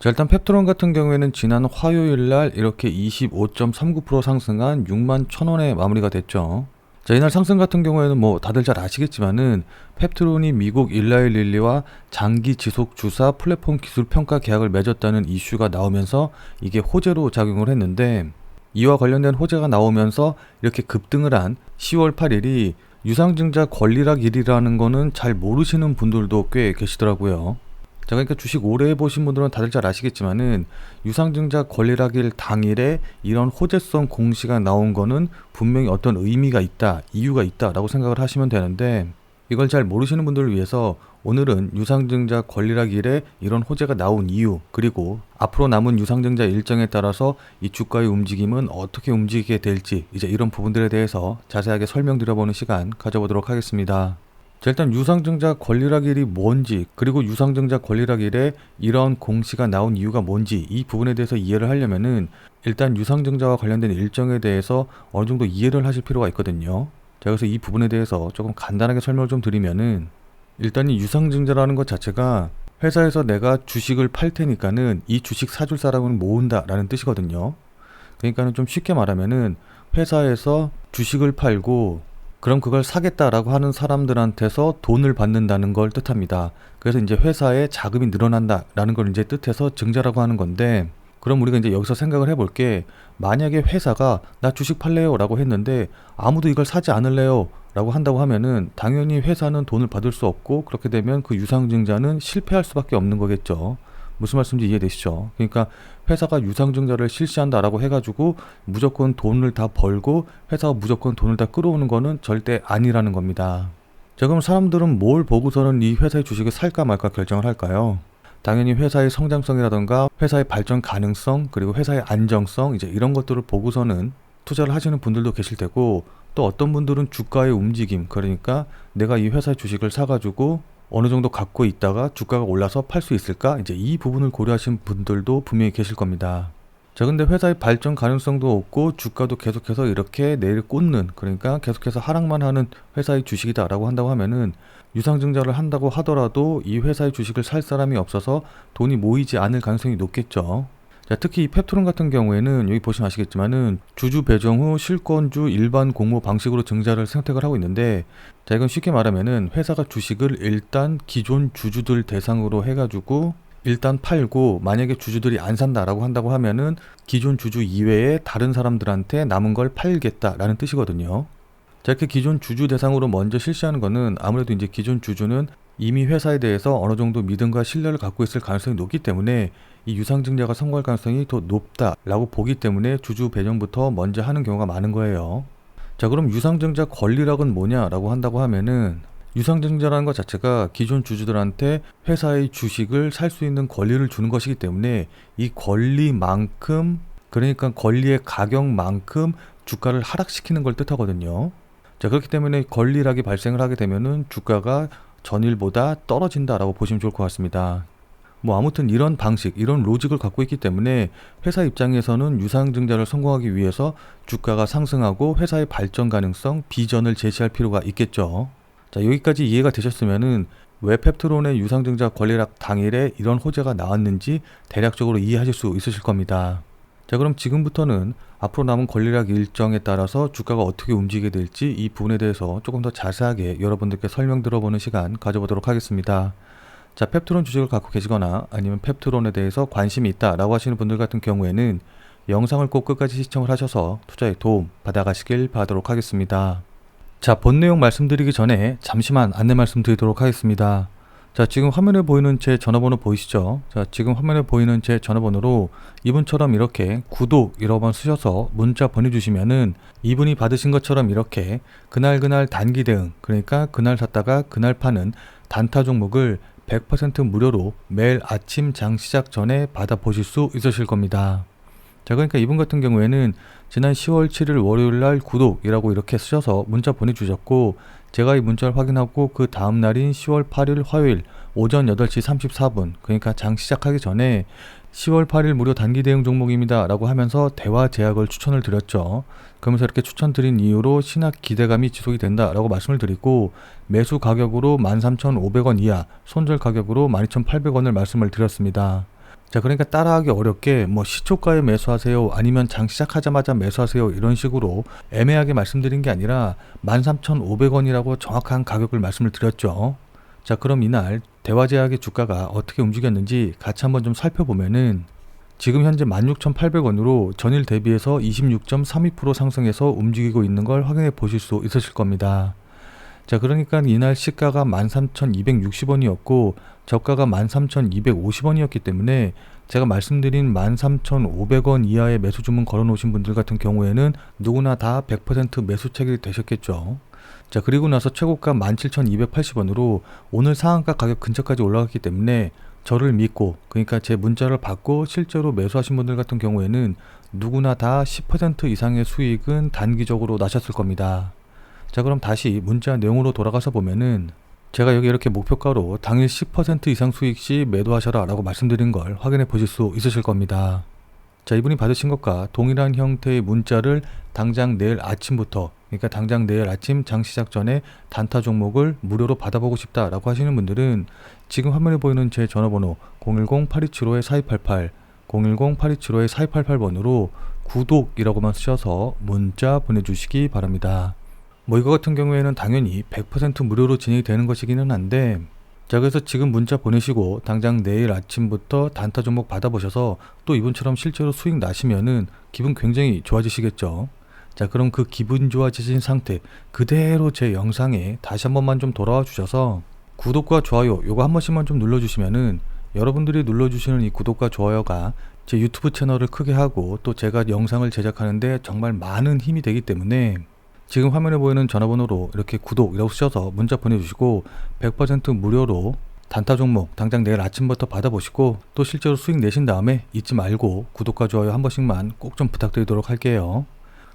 자, 일단 펩트론 같은 경우에는 지난 화요일 날 이렇게 25.39% 상승한 6만 1,000원에 마무리가 됐죠. 자, 이날 상승 같은 경우에는 뭐 다들 잘 아시겠지만은 펩트론이 미국 일라이 릴리와 장기 지속 주사 플랫폼 기술 평가 계약을 맺었다는 이슈가 나오면서 이게 호재로 작용을 했는데, 이와 관련된 호재가 나오면서 이렇게 급등을 한 10월 8일이 유상증자 권리락일이라는 거는 잘 모르시는 분들도 꽤 계시더라고요. 자, 그러니까 주식 오래 해보신 분들은 다들 잘 아시겠지만은 유상증자 권리락일 당일에 이런 호재성 공시가 나온 거는 분명히 어떤 의미가 있다, 이유가 있다라고 생각을 하시면 되는데, 이걸 잘 모르시는 분들을 위해서 오늘은 유상증자 권리락일에 이런 호재가 나온 이유, 그리고 앞으로 남은 유상증자 일정에 따라서 이 주가의 움직임은 어떻게 움직이게 될지, 이제 이런 부분들에 대해서 자세하게 설명드려보는 시간 가져보도록 하겠습니다. 자, 일단 유상증자 권리락일이 뭔지, 그리고 유상증자 권리락일에 이런 공시가 나온 이유가 뭔지, 이 부분에 대해서 이해를 하려면은 일단 유상증자와 관련된 일정에 대해서 어느 정도 이해를 하실 필요가 있거든요. 자, 그래서 이 부분에 대해서 조금 간단하게 설명을 좀 드리면은, 일단 이 유상증자라는 것 자체가 회사에서 내가 주식을 팔 테니까는 이 주식 사줄 사람을 모은다 라는 뜻이거든요. 그러니까는 좀 쉽게 말하면은 회사에서 주식을 팔고 그럼 그걸 사겠다라고 하는 사람들한테서 돈을 받는다는 걸 뜻합니다. 그래서 이제 회사에 자금이 늘어난다라는 걸 이제 뜻해서 증자라고 하는 건데, 그럼 우리가 이제 여기서 생각을 해볼게, 만약에 회사가 나 주식 팔래요 라고 했는데 아무도 이걸 사지 않을래요 라고 한다고 하면은 당연히 회사는 돈을 받을 수 없고, 그렇게 되면 그 유상증자는 실패할 수밖에 없는 거겠죠. 무슨 말씀인지 이해되시죠? 그러니까 회사가 유상증자를 실시한다라고 해가지고 무조건 돈을 다 벌고 회사가 무조건 돈을 다 끌어오는 거는 절대 아니라는 겁니다. 자, 그럼 사람들은 뭘 보고서는 이 회사의 주식을 살까 말까 결정을 할까요? 당연히 회사의 성장성이라던가 회사의 발전 가능성, 그리고 회사의 안정성, 이제 이런 것들을 보고서는 투자를 하시는 분들도 계실 테고, 또 어떤 분들은 주가의 움직임, 그러니까 내가 이 회사의 주식을 사가지고 어느 정도 갖고 있다가 주가가 올라서 팔 수 있을까? 이제 이 부분을 고려하신 분들도 분명히 계실 겁니다. 자, 근데 회사의 발전 가능성도 없고 주가도 계속해서 이렇게 내일 꽂는, 그러니까 계속해서 하락만 하는 회사의 주식이다라고 한다고 하면은 유상증자를 한다고 하더라도 이 회사의 주식을 살 사람이 없어서 돈이 모이지 않을 가능성이 높겠죠. 자, 특히 이 펩트론 같은 경우에는 여기 보시면 아시겠지만은 주주 배정 후 실권주 일반 공모 방식으로 증자를 선택을 하고 있는데, 자, 이건 쉽게 말하면은 회사가 주식을 일단 기존 주주들 대상으로 해가지고 일단 팔고, 만약에 주주들이 안 산다라고 한다고 하면은 기존 주주 이외에 다른 사람들한테 남은 걸 팔겠다라는 뜻이거든요. 자, 이렇게 기존 주주 대상으로 먼저 실시하는 거는 아무래도 이제 기존 주주는 이미 회사에 대해서 어느 정도 믿음과 신뢰를 갖고 있을 가능성이 높기 때문에 이 유상증자가 성공할 가능성이 더 높다라고 보기 때문에 주주 배정부터 먼저 하는 경우가 많은 거예요. 자, 그럼 유상증자 권리락은 뭐냐라고 한다고 하면은, 유상증자라는 것 자체가 기존 주주들한테 회사의 주식을 살 수 있는 권리를 주는 것이기 때문에 이 권리만큼, 그러니까 권리의 가격만큼 주가를 하락시키는 걸 뜻하거든요. 자, 그렇기 때문에 권리락이 발생을 하게 되면은 주가가 전일보다 떨어진다라고 보시면 좋을 것 같습니다. 뭐 아무튼 이런 방식, 이런 로직을 갖고 있기 때문에 회사 입장에서는 유상증자를 성공하기 위해서 주가가 상승하고 회사의 발전 가능성, 비전을 제시할 필요가 있겠죠. 자, 여기까지 이해가 되셨으면은 왜 펩트론의 유상증자 권리락 당일에 이런 호재가 나왔는지 대략적으로 이해하실 수 있으실 겁니다. 자, 그럼 지금부터는 앞으로 남은 권리락 일정에 따라서 주가가 어떻게 움직이게 될지 이 부분에 대해서 조금 더 자세하게 여러분들께 설명 들어보는 시간 가져보도록 하겠습니다. 자, 펩트론 주식을 갖고 계시거나 아니면 펩트론에 대해서 관심이 있다라고 하시는 분들 같은 경우에는 영상을 꼭 끝까지 시청을 하셔서 투자에 도움 받아가시길 바라도록 하겠습니다. 자, 본 내용 말씀드리기 전에 잠시만 안내 말씀드리도록 하겠습니다. 자, 지금 화면에 보이는 제 전화번호 보이시죠? 자, 지금 화면에 보이는 제 전화번호로 이분처럼 이렇게 구독이라고 번 쓰셔서 문자 보내주시면은 이분이 받으신 것처럼 이렇게 그날 단기 대응, 그러니까 그날 샀다가 그날 파는 단타 종목을 100% 무료로 매일 아침 장 시작 전에 받아보실 수 있으실 겁니다. 자, 그러니까 이분 같은 경우에는 지난 10월 7일 월요일날 구독이라고 이렇게 쓰셔서 문자 보내주셨고, 제가 이 문자를 확인하고 그 다음 날인 10월 8일 화요일 오전 8시 34분, 그러니까 장 시작하기 전에 10월 8일 무료 단기 대응 종목입니다 라고 하면서 대화 제약을 추천을 드렸죠. 그러면서 이렇게 추천드린 이유로 신학 기대감이 지속이 된다 라고 말씀을 드리고, 매수 가격으로 13,500원 이하, 손절 가격으로 12,800원을 말씀을 드렸습니다. 자, 그러니까 따라하기 어렵게 뭐 시초가에 매수하세요, 아니면 장 시작하자마자 매수하세요, 이런 식으로 애매하게 말씀드린 게 아니라 13,500원이라고 정확한 가격을 말씀을 드렸죠. 자, 그럼 이날 대화제약의 주가가 어떻게 움직였는지 같이 한번 좀 살펴보면은, 지금 현재 16,800원으로 전일 대비해서 26.32% 상승해서 움직이고 있는 걸 확인해 보실 수 있으실 겁니다. 자, 그러니까 이날 시가가 13,260원이었고 저가가 13,250원이었기 때문에 제가 말씀드린 13,500원 이하의 매수 주문 걸어 놓으신 분들 같은 경우에는 누구나 다 100% 매수 체결이 되셨겠죠. 자, 그리고 나서 최고가 17,280원으로 오늘 상한가 가격 근처까지 올라갔기 때문에 저를 믿고, 그러니까 제 문자를 받고 실제로 매수하신 분들 같은 경우에는 누구나 다 10% 이상의 수익은 단기적으로 나셨을 겁니다. 자, 그럼 다시 문자 내용으로 돌아가서 보면은 제가 여기 이렇게 목표가로 당일 10% 이상 수익 시 매도하셔라 라고 말씀드린 걸 확인해 보실 수 있으실 겁니다. 자, 이분이 받으신 것과 동일한 형태의 문자를 당장 내일 아침부터, 그러니까 당장 내일 아침 장 시작 전에 단타 종목을 무료로 받아보고 싶다라고 하시는 분들은 지금 화면에 보이는 제 전화번호 010-8275-4288, 010-8275-4288번으로 구독이라고만 쓰셔서 문자 보내주시기 바랍니다. 뭐 이거 같은 경우에는 당연히 100% 무료로 진행이 되는 것이기는 한데, 자, 그래서 지금 문자 보내시고 당장 내일 아침부터 단타 종목 받아보셔서 또 이분처럼 실제로 수익 나시면은 기분 굉장히 좋아지시겠죠. 자, 그럼 그 기분 좋아지신 상태 그대로 제 영상에 다시 한 번만 좀 돌아와 주셔서 구독과 좋아요 요거 한 번씩만 좀 눌러주시면은, 여러분들이 눌러주시는 이 구독과 좋아요가 제 유튜브 채널을 크게 하고 또 제가 영상을 제작하는데 정말 많은 힘이 되기 때문에 지금 화면에 보이는 전화번호로 이렇게 구독이라고 쓰셔서 문자 보내주시고 100% 무료로 단타 종목 당장 내일 아침부터 받아보시고 또 실제로 수익 내신 다음에 잊지 말고 구독과 좋아요 한 번씩만 꼭 좀 부탁드리도록 할게요.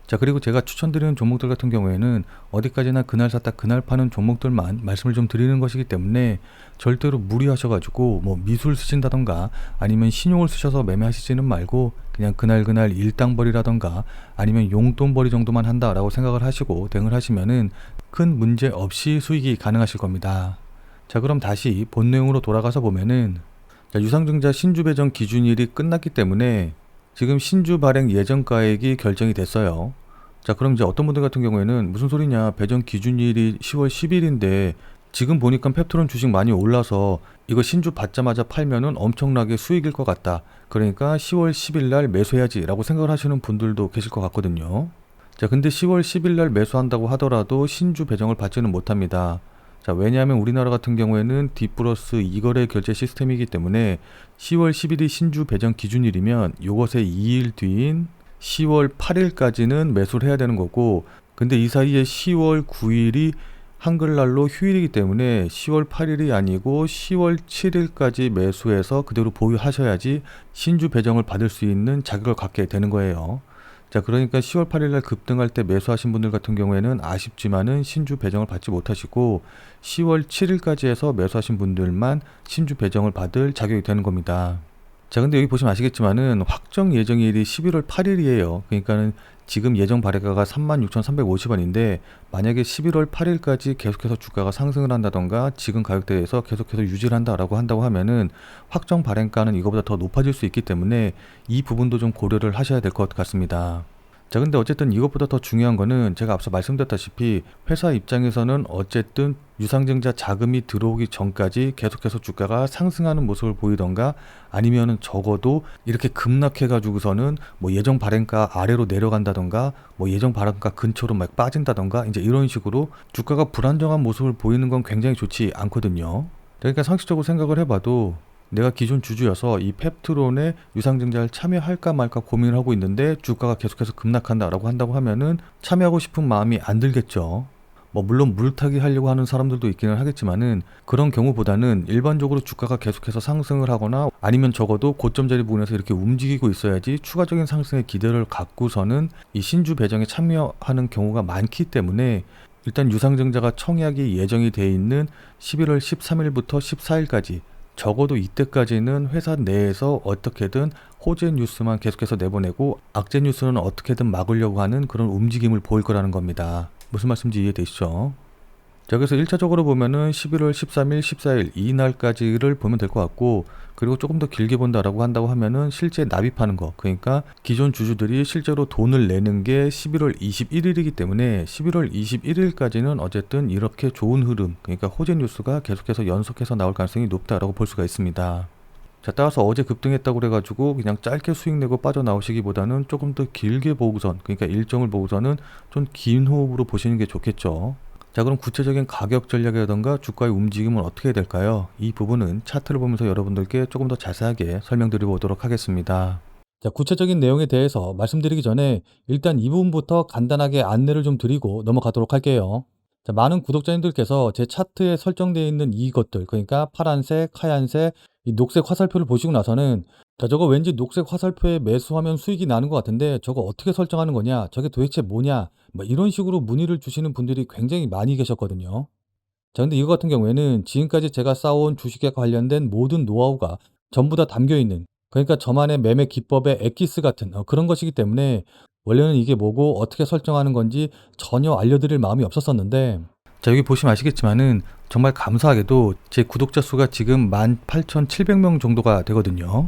자, 그리고 제가 추천드리는 종목들 같은 경우에는 어디까지나 그날 샀다 그날 파는 종목들만 말씀을 좀 드리는 것이기 때문에 절대로 무리하셔가지고 뭐 미술 쓰신다던가 아니면 신용을 쓰셔서 매매하시지는 말고 그냥 그날 일당벌이라던가 아니면 용돈벌이 정도만 한다라고 생각을 하시고 대응을 하시면은 큰 문제 없이 수익이 가능하실 겁니다. 자, 그럼 다시 본 내용으로 돌아가서 보면은, 자, 유상증자 신주 배정 기준일이 끝났기 때문에 지금 신주 발행 예정가액이 결정이 됐어요. 자, 그럼 이제 어떤 분들 같은 경우에는 무슨 소리냐, 배정 기준일이 10월 10일인데 지금 보니까 펩트론 주식 많이 올라서 이거 신주 받자마자 팔면은 엄청나게 수익일 것 같다, 그러니까 10월 10일 날 매수해야지 라고 생각을 하시는 분들도 계실 것 같거든요. 자, 근데 10월 10일 날 매수한다고 하더라도 신주 배정을 받지는 못합니다. 자, 왜냐하면 우리나라 같은 경우에는 D+2 거래 결제 시스템이기 때문에 10월 10일이 신주 배정 기준일이면 요것의 2일 뒤인 10월 8일까지는 매수를 해야 되는 거고, 근데 이 사이에 10월 9일이 한글날로 휴일이기 때문에 10월 8일이 아니고 10월 7일까지 매수해서 그대로 보유하셔야지 신주 배정을 받을 수 있는 자격을 갖게 되는 거예요. 자, 그러니까 10월 8일날 급등할 때 매수하신 분들 같은 경우에는 아쉽지만은 신주 배정을 받지 못하시고 10월 7일까지 해서 매수하신 분들만 신주 배정을 받을 자격이 되는 겁니다. 자, 근데 여기 보시면 아시겠지만은 확정 예정일이 11월 8일이에요. 그러니까는 지금 예정 발행가가 36,350원인데 만약에 11월 8일까지 계속해서 주가가 상승을 한다던가 지금 가격대에서 계속해서 유지를 한다라고 하면은 확정 발행가는 이거보다 더 높아질 수 있기 때문에 이 부분도 좀 고려를 하셔야 될 것 같습니다. 자, 근데 어쨌든 이것보다 더 중요한 거는 제가 앞서 말씀드렸다시피 회사 입장에서는 어쨌든 유상증자 자금이 들어오기 전까지 계속해서 주가가 상승하는 모습을 보이던가 아니면은 적어도 이렇게 급락해 가지고서는 뭐 예정 발행가 아래로 내려간다던가 뭐 예정 발행가 근처로 막 빠진다던가 이제 이런 식으로 주가가 불안정한 모습을 보이는 건 굉장히 좋지 않거든요. 그러니까 상식적으로 생각을 해봐도 내가 기존 주주여서 이 펩트론에 유상증자를 참여할까 말까 고민을 하고 있는데 주가가 계속해서 급락한다라고 한다고 하면은 참여하고 싶은 마음이 안 들겠죠. 뭐 물론 물타기 하려고 하는 사람들도 있기는 하겠지만은 그런 경우보다는 일반적으로 주가가 계속해서 상승을 하거나 아니면 적어도 고점 자리 부분에서 이렇게 움직이고 있어야지 추가적인 상승의 기대를 갖고서는 이 신주 배정에 참여하는 경우가 많기 때문에 일단 유상증자가 청약이 예정이 돼 있는 11월 13일부터 14일까지 적어도 이때까지는 회사 내에서 어떻게든 호재 뉴스만 계속해서 내보내고 악재 뉴스는 어떻게든 막으려고 하는 그런 움직임을 보일 거라는 겁니다. 무슨 말씀인지 이해되시죠? 자, 그래서 1차적으로 보면은 11월 13일, 14일 이날까지를 보면 될 것 같고, 그리고 조금 더 길게 본다라고 한다고 하면은 실제 납입하는 거, 그러니까 기존 주주들이 실제로 돈을 내는 게 11월 21일이기 때문에 11월 21일까지는 어쨌든 이렇게 좋은 흐름, 그러니까 호재 뉴스가 계속해서 연속해서 나올 가능성이 높다라고 볼 수가 있습니다. 자, 따라서 어제 급등했다고 그래가지고 그냥 짧게 수익 내고 빠져나오시기보다는 조금 더 길게 보고선, 그러니까 일정을 보고서는 좀 긴 호흡으로 보시는 게 좋겠죠. 자, 그럼 구체적인 가격 전략이라던가 주가의 움직임은 어떻게 될까요? 이 부분은 차트를 보면서 여러분들께 조금 더 자세하게 설명드려 보도록 하겠습니다. 자, 구체적인 내용에 대해서 말씀드리기 전에 일단 이 부분부터 간단하게 안내를 좀 드리고 넘어가도록 할게요. 자, 많은 구독자님들께서 제 차트에 설정되어 있는 이것들, 그러니까 파란색, 하얀색, 이 녹색 화살표를 보시고 나서는, 자, 저거 왠지 녹색 화살표에 매수하면 수익이 나는 것 같은데 저거 어떻게 설정하는 거냐, 저게 도대체 뭐냐, 뭐 이런 식으로 문의를 주시는 분들이 굉장히 많이 계셨거든요. 자, 근데 이거 같은 경우에는 지금까지 제가 쌓아온 주식에 관련된 모든 노하우가 전부 다 담겨 있는, 그러니까 저만의 매매 기법의 엑기스 같은 그런 것이기 때문에 원래는 이게 뭐고 어떻게 설정하는 건지 전혀 알려드릴 마음이 없었었는데, 자, 여기 보시면 아시겠지만은 정말 감사하게도 제 구독자 수가 지금 18,700명 정도가 되거든요.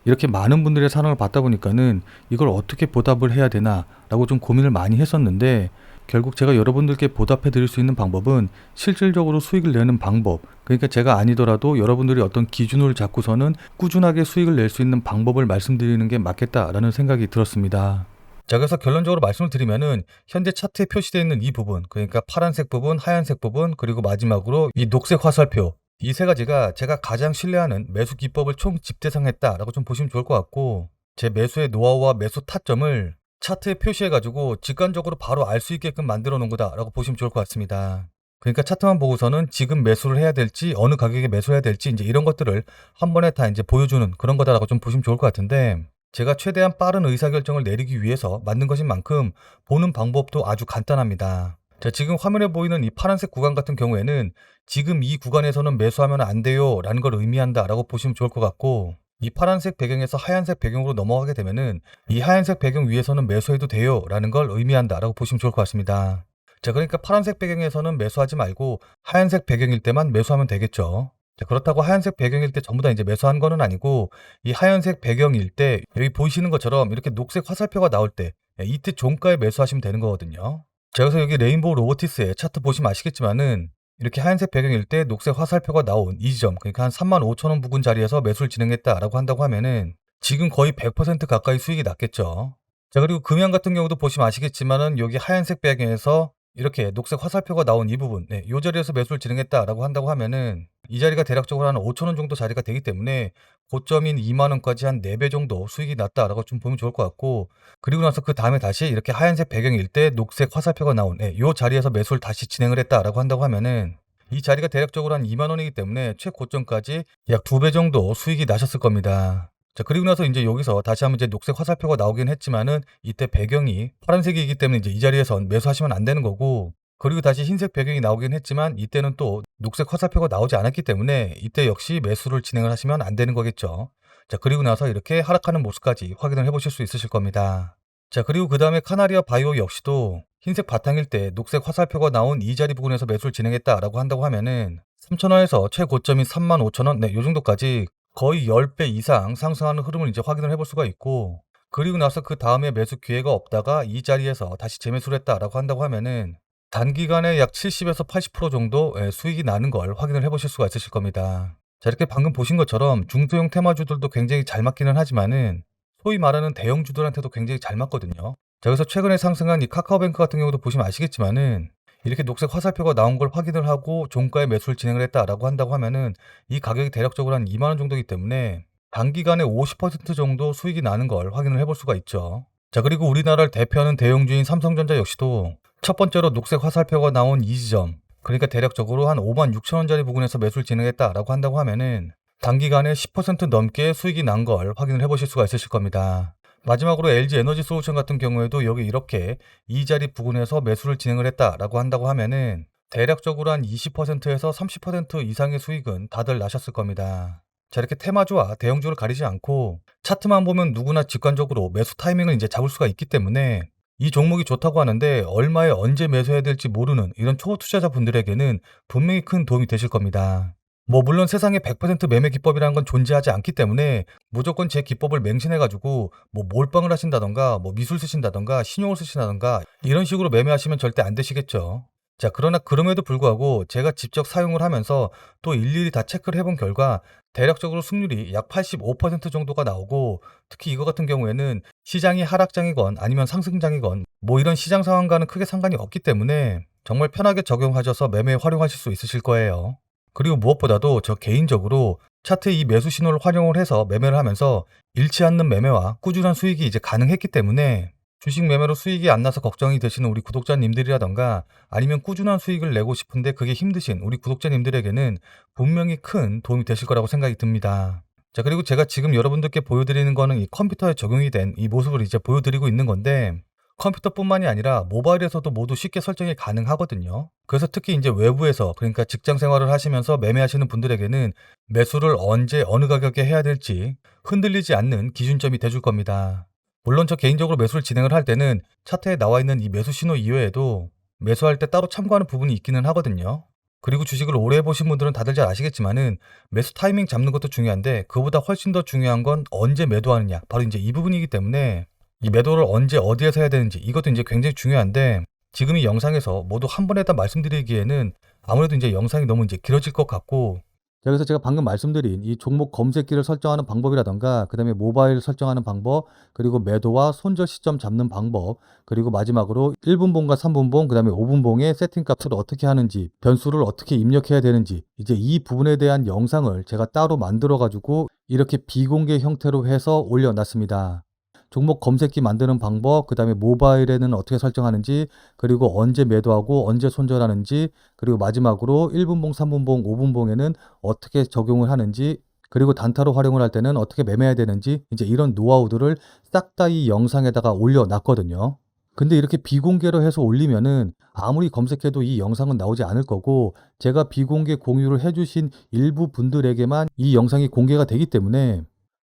이렇게 많은 분들의 사랑을 받다 보니까는 이걸 어떻게 보답을 해야 되나라고 좀 고민을 많이 했었는데, 결국 제가 여러분들께 보답해 드릴 수 있는 방법은 실질적으로 수익을 내는 방법, 그러니까 제가 아니더라도 여러분들이 어떤 기준을 잡고서는 꾸준하게 수익을 낼 수 있는 방법을 말씀드리는 게 맞겠다라는 생각이 들었습니다. 자, 그래서 결론적으로 말씀을 드리면은 현재 차트에 표시되어 있는 이 부분, 그러니까 파란색 부분, 하얀색 부분, 그리고 마지막으로 이 녹색 화살표, 이 세 가지가 제가 가장 신뢰하는 매수 기법을 총 집대성했다라고 좀 보시면 좋을 것 같고, 제 매수의 노하우와 매수 타점을 차트에 표시해가지고 직관적으로 바로 알 수 있게끔 만들어 놓은 거다라고 보시면 좋을 것 같습니다. 그러니까 차트만 보고서는 지금 매수를 해야 될지, 어느 가격에 매수해야 될지, 이제 이런 것들을 한 번에 다 이제 보여주는 그런 거다라고 좀 보시면 좋을 것 같은데, 제가 최대한 빠른 의사결정을 내리기 위해서 만든 것인 만큼 보는 방법도 아주 간단합니다. 자, 지금 화면에 보이는 이 파란색 구간 같은 경우에는 지금 이 구간에서는 매수하면 안 돼요 라는 걸 의미한다 라고 보시면 좋을 것 같고, 이 파란색 배경에서 하얀색 배경으로 넘어가게 되면은 이 하얀색 배경 위에서는 매수해도 돼요 라는 걸 의미한다 라고 보시면 좋을 것 같습니다. 자, 그러니까 파란색 배경에서는 매수하지 말고 하얀색 배경일 때만 매수하면 되겠죠. 자, 그렇다고 하얀색 배경일 때 전부 다 이제 매수한 거는 아니고, 이 하얀색 배경일 때 여기 보이시는 것처럼 이렇게 녹색 화살표가 나올 때 이때 종가에 매수하시면 되는 거거든요. 자, 그래서 여기 레인보우 로보티스의 차트 보시면 아시겠지만은 이렇게 하얀색 배경일 때 녹색 화살표가 나온 이 지점, 그러니까 한 35,000원 부근 자리에서 매수를 진행했다라고 한다고 하면은 지금 거의 100% 가까이 수익이 났겠죠. 자, 그리고 금양 같은 경우도 보시면 아시겠지만은 여기 하얀색 배경에서 이렇게 녹색 화살표가 나온 이 부분, 이 자리에서 매수를 진행했다라고 한다고 하면은 이 자리가 대략적으로 한 5,000원 정도 자리가 되기 때문에 고점인 2만 원까지 한 4배 정도 수익이 났다라고 좀 보면 좋을 것 같고, 그리고 나서 그 다음에 다시 이렇게 하얀색 배경일 때 녹색 화살표가 나온 이 자리에서 매수를 다시 진행을 했다라고 한다고 하면은 이 자리가 대략적으로 한 2만 원이기 때문에 최고점까지 약 2배 정도 수익이 나셨을 겁니다. 자, 그리고 나서 이제 여기서 다시 한번 이제 녹색 화살표가 나오긴 했지만은 이때 배경이 파란색이기 때문에 이제 이 자리에선 매수하시면 안 되는 거고, 그리고 다시 흰색 배경이 나오긴 했지만 이때는 또 녹색 화살표가 나오지 않았기 때문에 이때 역시 매수를 진행을 하시면 안 되는 거겠죠. 자, 그리고 나서 이렇게 하락하는 모습까지 확인을 해보실 수 있으실 겁니다. 자, 그리고 그 다음에 카나리아 바이오 역시도 흰색 바탕일 때 녹색 화살표가 나온 이 자리 부분에서 매수를 진행했다라고 한다고 하면은 3,000원에서 최고점인 35,000원, 요 정도까지 거의 10배 이상 상승하는 흐름을 이제 확인을 해볼 수가 있고, 그리고 나서 그 다음에 매수 기회가 없다가 이 자리에서 다시 재매수를 했다라고 한다고 하면은 단기간에 약 70에서 80% 정도 수익이 나는 걸 확인을 해보실 수가 있으실 겁니다. 자, 이렇게 방금 보신 것처럼 중소형 테마주들도 굉장히 잘 맞기는 하지만은 소위 말하는 대형주들한테도 굉장히 잘 맞거든요. 자, 그래서 최근에 상승한 이 카카오뱅크 같은 경우도 보시면 아시겠지만은 이렇게 녹색 화살표가 나온 걸 확인을 하고 종가에 매수를 진행을 했다라고 한다고 하면은 이 가격이 대략적으로 한 2만 원 정도이기 때문에 단기간에 50% 정도 수익이 나는 걸 확인을 해볼 수가 있죠. 자, 그리고 우리나라를 대표하는 대형주인 삼성전자 역시도 첫 번째로 녹색 화살표가 나온 이 지점, 그러니까 대략적으로 한 56,000원짜리 부근에서 매수를 진행했다라고 한다고 하면은 단기간에 10% 넘게 수익이 난 걸 확인을 해보실 수가 있으실 겁니다. 마지막으로 LG 에너지 솔루션 같은 경우에도 여기 이렇게 이 자리 부근에서 매수를 진행을 했다라고 한다고 하면은 대략적으로 한 20%에서 30% 이상의 수익은 다들 나셨을 겁니다. 자, 이렇게 테마주와 대형주를 가리지 않고 차트만 보면 누구나 직관적으로 매수 타이밍을 이제 잡을 수가 있기 때문에 이 종목이 좋다고 하는데 얼마에 언제 매수해야 될지 모르는 이런 초보 투자자분들에게는 분명히 큰 도움이 되실 겁니다. 물론 세상에 100% 매매 기법이라는 건 존재하지 않기 때문에 무조건 제 기법을 맹신해가지고 몰빵을 하신다던가 미술 쓰신다던가 신용을 쓰신다던가 이런 식으로 매매하시면 절대 안 되시겠죠. 자, 그러나 그럼에도 불구하고 제가 직접 사용을 하면서 또 일일이 다 체크를 해본 결과 대략적으로 승률이 약 85% 정도가 나오고, 특히 이거 같은 경우에는 시장이 하락장이건 아니면 상승장이건 이런 시장 상황과는 크게 상관이 없기 때문에 정말 편하게 적용하셔서 매매에 활용하실 수 있으실 거예요. 그리고 무엇보다도 저 개인적으로 차트의 이 매수 신호를 활용을 해서 매매를 하면서 잃지 않는 매매와 꾸준한 수익이 이제 가능했기 때문에 주식 매매로 수익이 안 나서 걱정이 되시는 우리 구독자님들이라던가 아니면 꾸준한 수익을 내고 싶은데 그게 힘드신 우리 구독자님들에게는 분명히 큰 도움이 되실 거라고 생각이 듭니다. 자, 그리고 제가 지금 여러분들께 보여드리는 거는 이 컴퓨터에 적용이 된 이 모습을 이제 보여드리고 있는 건데, 컴퓨터뿐만이 아니라 모바일에서도 모두 쉽게 설정이 가능하거든요. 그래서 특히 이제 외부에서, 그러니까 직장 생활을 하시면서 매매하시는 분들에게는 매수를 언제 어느 가격에 해야 될지 흔들리지 않는 기준점이 돼줄 겁니다. 물론 저 개인적으로 매수를 진행을 할 때는 차트에 나와 있는 이 매수 신호 이외에도 매수할 때 따로 참고하는 부분이 있기는 하거든요. 그리고 주식을 오래 해보신 분들은 다들 잘 아시겠지만은 매수 타이밍 잡는 것도 중요한데 그보다 훨씬 더 중요한 건 언제 매도하느냐, 바로 이제 이 부분이기 때문에 이 매도를 언제 어디에서 해야 되는지 이것도 이제 굉장히 중요한데, 지금 이 영상에서 모두 한 번에 다 말씀드리기에는 아무래도 이제 영상이 너무 이제 길어질 것 같고, 그래서 제가 방금 말씀드린 이 종목 검색기를 설정하는 방법이라던가 그다음에 모바일 설정하는 방법, 그리고 매도와 손절 시점 잡는 방법, 그리고 마지막으로 1분봉과 3분봉 그다음에 5분봉의 세팅값을 어떻게 하는지, 변수를 어떻게 입력해야 되는지, 이제 이 부분에 대한 영상을 제가 따로 만들어 가지고 이렇게 비공개 형태로 해서 올려놨습니다. 종목 검색기 만드는 방법, 그 다음에 모바일에는 어떻게 설정하는지, 그리고 언제 매도하고 언제 손절하는지, 그리고 마지막으로 1분봉, 3분봉, 5분봉에는 어떻게 적용을 하는지, 그리고 단타로 활용을 할 때는 어떻게 매매해야 되는지, 이제 이런 노하우들을 싹 다 이 영상에다가 올려놨거든요. 근데 이렇게 비공개로 해서 올리면은 아무리 검색해도 이 영상은 나오지 않을 거고, 제가 비공개 공유를 해주신 일부 분들에게만 이 영상이 공개가 되기 때문에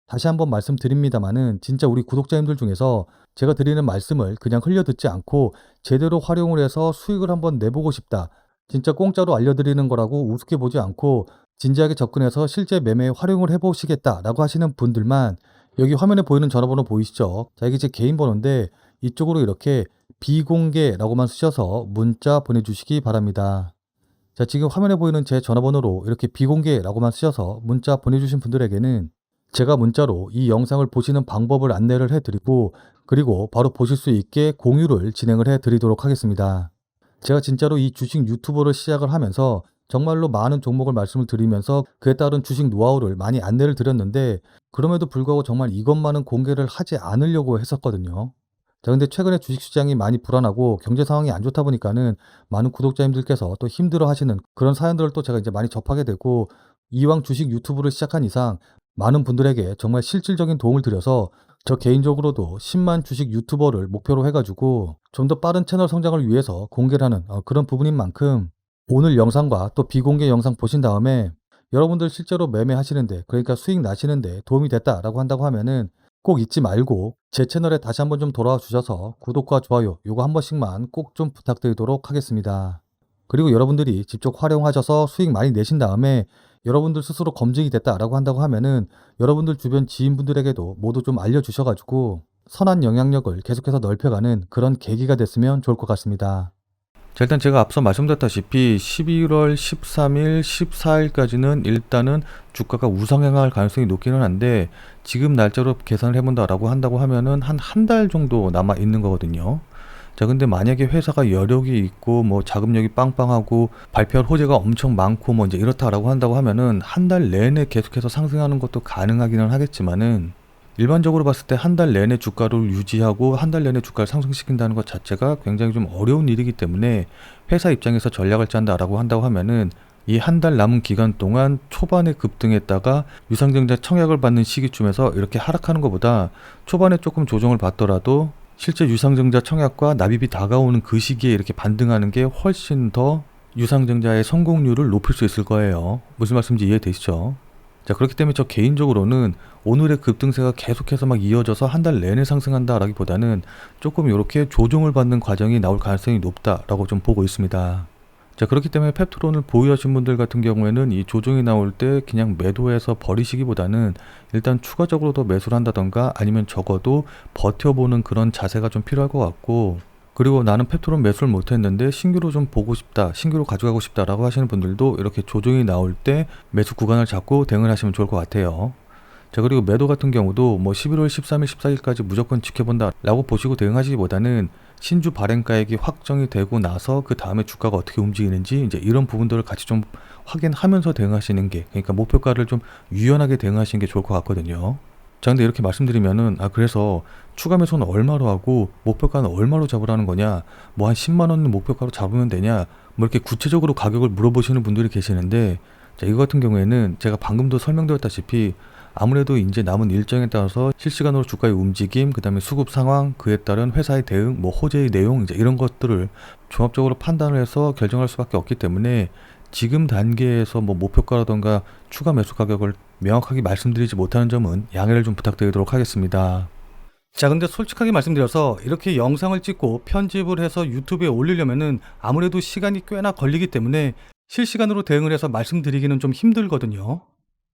다시 한번 말씀드립니다마는 진짜 우리 구독자님들 중에서 제가 드리는 말씀을 그냥 흘려듣지 않고 제대로 활용을 해서 수익을 한번 내보고 싶다, 진짜 공짜로 알려드리는 거라고 우습게 보지 않고 진지하게 접근해서 실제 매매에 활용을 해보시겠다라고 하시는 분들만 여기 화면에 보이는 전화번호 보이시죠? 자, 이게 제 개인 번호인데 이쪽으로 이렇게 비공개라고만 쓰셔서 문자 보내주시기 바랍니다. 자, 지금 화면에 보이는 제 전화번호로 이렇게 비공개라고만 쓰셔서 문자 보내주신 분들에게는 제가 문자로 이 영상을 보시는 방법을 안내를 해드리고, 그리고 바로 보실 수 있게 공유를 진행을 해드리도록 하겠습니다. 제가 진짜로 이 주식 유튜버를 시작을 하면서 정말로 많은 종목을 말씀을 드리면서 그에 따른 주식 노하우를 많이 안내를 드렸는데, 그럼에도 불구하고 정말 이것만은 공개를 하지 않으려고 했었거든요. 자, 근데 최근에 주식시장이 많이 불안하고 경제 상황이 안 좋다 보니까는 많은 구독자님들께서 또 힘들어 하시는 그런 사연들을 또 제가 이제 많이 접하게 되고, 이왕 주식 유튜브를 시작한 이상 많은 분들에게 정말 실질적인 도움을 드려서 저 개인적으로도 10만 주식 유튜버를 목표로 해가지고 좀 더 빠른 채널 성장을 위해서 공개를 하는 그런 부분인 만큼, 오늘 영상과 또 비공개 영상 보신 다음에 여러분들 실제로 매매하시는데, 그러니까 수익 나시는데 도움이 됐다라고 한다고 하면은 꼭 잊지 말고 제 채널에 다시 한번 좀 돌아와 주셔서 구독과 좋아요 요거 한 번씩만 꼭 좀 부탁드리도록 하겠습니다. 그리고 여러분들이 직접 활용하셔서 수익 많이 내신 다음에 여러분들 스스로 검증이 됐다라고 한다고 하면은 여러분들 주변 지인분들에게도 모두 좀 알려주셔가지고 선한 영향력을 계속해서 넓혀가는 그런 계기가 됐으면 좋을 것 같습니다. 자, 일단 제가 앞서 말씀드렸다시피 11월 13일, 14일까지는 일단은 주가가 우상향할 가능성이 높기는 한데, 지금 날짜로 계산을 해본다라고 한다고 하면은 한 달 정도 남아 있는 거거든요. 자, 근데 만약에 회사가 여력이 있고 자금력이 빵빵하고 발표할 호재가 엄청 많고 이제 이렇다라고 한다고 하면은 한 달 내내 계속해서 상승하는 것도 가능하기는 하겠지만은, 일반적으로 봤을 때 한 달 내내 주가를 유지하고 한 달 내내 주가를 상승시킨다는 것 자체가 굉장히 좀 어려운 일이기 때문에, 회사 입장에서 전략을 짠다라고 한다고 하면은 이 한 달 남은 기간 동안 초반에 급등했다가 유상증자 청약을 받는 시기쯤에서 이렇게 하락하는 것보다 초반에 조금 조정을 받더라도 실제 유상증자 청약과 납입이 다가오는 그 시기에 이렇게 반등하는 게 훨씬 더 유상증자의 성공률을 높일 수 있을 거예요. 무슨 말씀인지 이해되시죠? 자, 그렇기 때문에 저 개인적으로는 오늘의 급등세가 계속해서 막 이어져서 한 달 내내 상승한다라기보다는 조금 이렇게 조정을 받는 과정이 나올 가능성이 높다라고 좀 보고 있습니다. 자, 그렇기 때문에 펩트론을 보유하신 분들 같은 경우에는 이 조정이 나올 때 그냥 매도해서 버리시기보다는 일단 추가적으로 더 매수를 한다던가 아니면 적어도 버텨보는 그런 자세가 좀 필요할 것 같고, 그리고 나는 펩트론 매수를 못했는데 신규로 좀 보고 싶다, 신규로 가져가고 싶다라고 하시는 분들도 이렇게 조정이 나올 때 매수 구간을 잡고 대응을 하시면 좋을 것 같아요. 자, 그리고 매도 같은 경우도 뭐 11월 13일, 14일까지 무조건 지켜본다 라고 보시고 대응하시기보다는 신주 발행가액이 확정이 되고 나서 그 다음에 주가가 어떻게 움직이는지 이제 이런 부분들을 같이 좀 확인하면서 대응하시는 게, 그러니까 목표가를 좀 유연하게 대응하시는 게 좋을 것 같거든요. 자, 근데 이렇게 말씀드리면은 그래서 추가 매수는 얼마로 하고 목표가는 얼마로 잡으라는 거냐, 뭐 한 10만 원 목표가로 잡으면 되냐, 뭐 이렇게 구체적으로 가격을 물어보시는 분들이 계시는데, 자, 이거 같은 경우에는 제가 방금도 설명드렸다시피 아무래도 이제 남은 일정에 따라서 실시간으로 주가의 움직임, 그 다음에 수급 상황, 그에 따른 회사의 대응, 뭐 호재의 내용, 이제 이런 것들을 종합적으로 판단을 해서 결정할 수밖에 없기 때문에 지금 단계에서 뭐 목표가라던가 추가 매수 가격을 명확하게 말씀드리지 못하는 점은 양해를 좀 부탁드리도록 하겠습니다. 자, 근데 솔직하게 말씀드려서 이렇게 영상을 찍고 편집을 해서 유튜브에 올리려면은 아무래도 시간이 꽤나 걸리기 때문에 실시간으로 대응을 해서 말씀드리기는 좀 힘들거든요.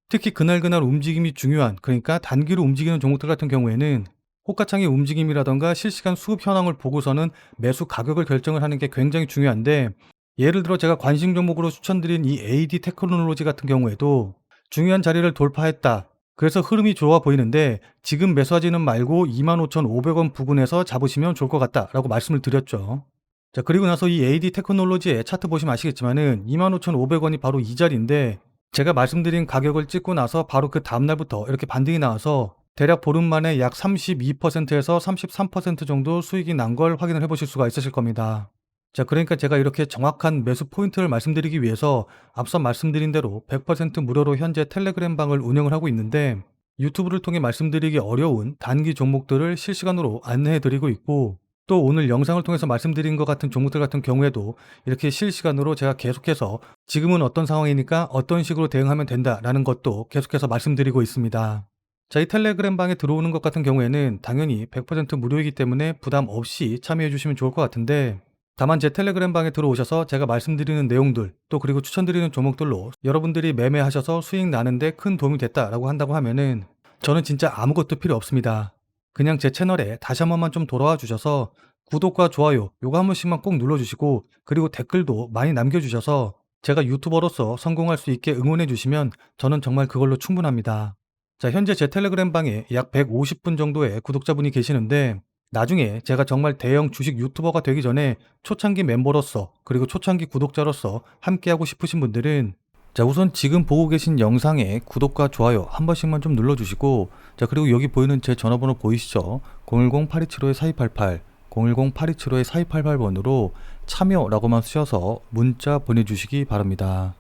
특히 그날 움직임이 중요한, 그러니까 단기로 움직이는 종목들 같은 경우에는 호가창의 움직임이라던가 실시간 수급 현황을 보고서는 매수 가격을 결정을 하는 게 굉장히 중요한데, 예를 들어 제가 관심 종목으로 추천드린 이 AD 테크놀로지 같은 경우에도 중요한 자리를 돌파했다, 그래서 흐름이 좋아 보이는데 지금 매수하지는 말고 25,500원 부근에서 잡으시면 좋을 것 같다 라고 말씀을 드렸죠. 자, 그리고 나서 이 AD 테크놀로지의 차트 보시면 아시겠지만은 25,500원이 바로 이 자리인데, 제가 말씀드린 가격을 찍고 나서 바로 그 다음날부터 이렇게 반등이 나와서 대략 보름 만에 약 32%에서 33% 정도 수익이 난 걸 확인을 해보실 수가 있으실 겁니다. 자, 그러니까 제가 이렇게 정확한 매수 포인트를 말씀드리기 위해서 앞서 말씀드린 대로 100% 무료로 현재 텔레그램 방을 운영을 하고 있는데, 유튜브를 통해 말씀드리기 어려운 단기 종목들을 실시간으로 안내해드리고 있고, 또 오늘 영상을 통해서 말씀드린 것 같은 종목들 같은 경우에도 이렇게 실시간으로 제가 계속해서 지금은 어떤 상황이니까 어떤 식으로 대응하면 된다라는 것도 계속해서 말씀드리고 있습니다. 자, 이 텔레그램 방에 들어오는 것 같은 경우에는 당연히 100% 무료이기 때문에 부담 없이 참여해 주시면 좋을 것 같은데, 다만 제 텔레그램 방에 들어오셔서 제가 말씀드리는 내용들, 또 그리고 추천드리는 종목들로 여러분들이 매매하셔서 수익 나는데 큰 도움이 됐다라고 한다고 하면은 저는 진짜 아무것도 필요 없습니다. 그냥 제 채널에 다시 한 번만 좀 돌아와 주셔서 구독과 좋아요 요거 한 번씩만 꼭 눌러주시고, 그리고 댓글도 많이 남겨주셔서 제가 유튜버로서 성공할 수 있게 응원해 주시면 저는 정말 그걸로 충분합니다. 자, 현재 제 텔레그램 방에 약 150분 정도의 구독자분이 계시는데, 나중에 제가 정말 대형 주식 유튜버가 되기 전에 초창기 멤버로서 그리고 초창기 구독자로서 함께하고 싶으신 분들은, 자, 우선 지금 보고 계신 영상에 구독과 좋아요 한 번씩만 좀 눌러주시고, 자, 그리고 여기 보이는 제 전화번호 보이시죠? 010-8275-4288, 010-8275-4288번으로 참여라고만 쓰셔서 문자 보내주시기 바랍니다.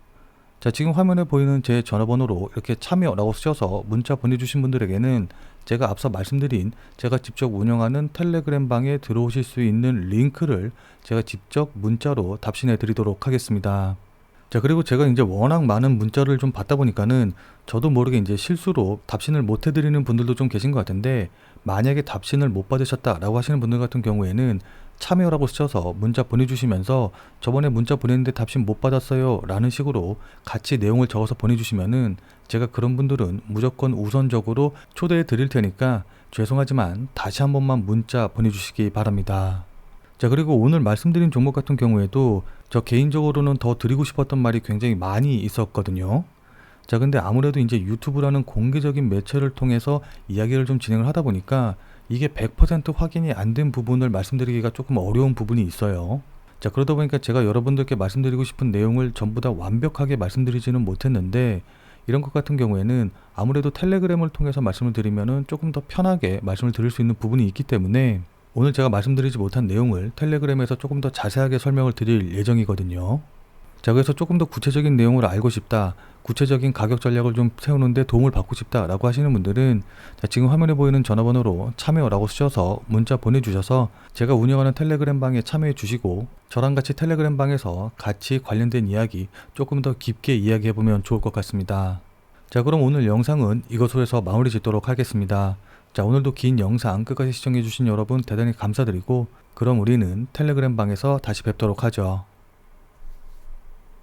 자, 지금 화면에 보이는 제 전화번호로 이렇게 참여라고 쓰셔서 문자 보내주신 분들에게는 제가 앞서 말씀드린 제가 직접 운영하는 텔레그램 방에 들어오실 수 있는 링크를 제가 직접 문자로 답신해 드리도록 하겠습니다. 자, 그리고 제가 이제 워낙 많은 문자를 좀 받다 보니까는 저도 모르게 이제 실수로 답신을 못 해드리는 분들도 좀 계신 것 같은데, 만약에 답신을 못 받으셨다라고 하시는 분들 같은 경우에는 참여라고 쓰셔서 문자 보내주시면서 저번에 문자 보냈는데 답신 못 받았어요 라는 식으로 같이 내용을 적어서 보내주시면은 제가 그런 분들은 무조건 우선적으로 초대해 드릴 테니까 죄송하지만 다시 한 번만 문자 보내주시기 바랍니다. 자, 그리고 오늘 말씀드린 종목 같은 경우에도 저 개인적으로는 더 드리고 싶었던 말이 굉장히 많이 있었거든요. 자, 근데 아무래도 이제 유튜브라는 공개적인 매체를 통해서 이야기를 좀 진행을 하다 보니까 이게 100% 확인이 안 된 부분을 말씀드리기가 조금 어려운 부분이 있어요. 자, 그러다 보니까 제가 여러분들께 말씀드리고 싶은 내용을 전부 다 완벽하게 말씀드리지는 못했는데, 이런 것 같은 경우에는 아무래도 텔레그램을 통해서 말씀을 드리면은 조금 더 편하게 말씀을 드릴 수 있는 부분이 있기 때문에 오늘 제가 말씀드리지 못한 내용을 텔레그램에서 조금 더 자세하게 설명을 드릴 예정이거든요. 자, 그래서 조금 더 구체적인 내용을 알고 싶다, 구체적인 가격 전략을 좀 세우는데 도움을 받고 싶다 라고 하시는 분들은 자, 지금 화면에 보이는 전화번호로 참여라고 쓰셔서 문자 보내주셔서 제가 운영하는 텔레그램 방에 참여해 주시고, 저랑 같이 텔레그램 방에서 같이 관련된 이야기 조금 더 깊게 이야기해 보면 좋을 것 같습니다. 자, 그럼 오늘 영상은 이것으로 해서 마무리 짓도록 하겠습니다. 자, 오늘도 긴 영상 끝까지 시청해주신 여러분 대단히 감사드리고, 그럼 우리는 텔레그램 방에서 다시 뵙도록 하죠.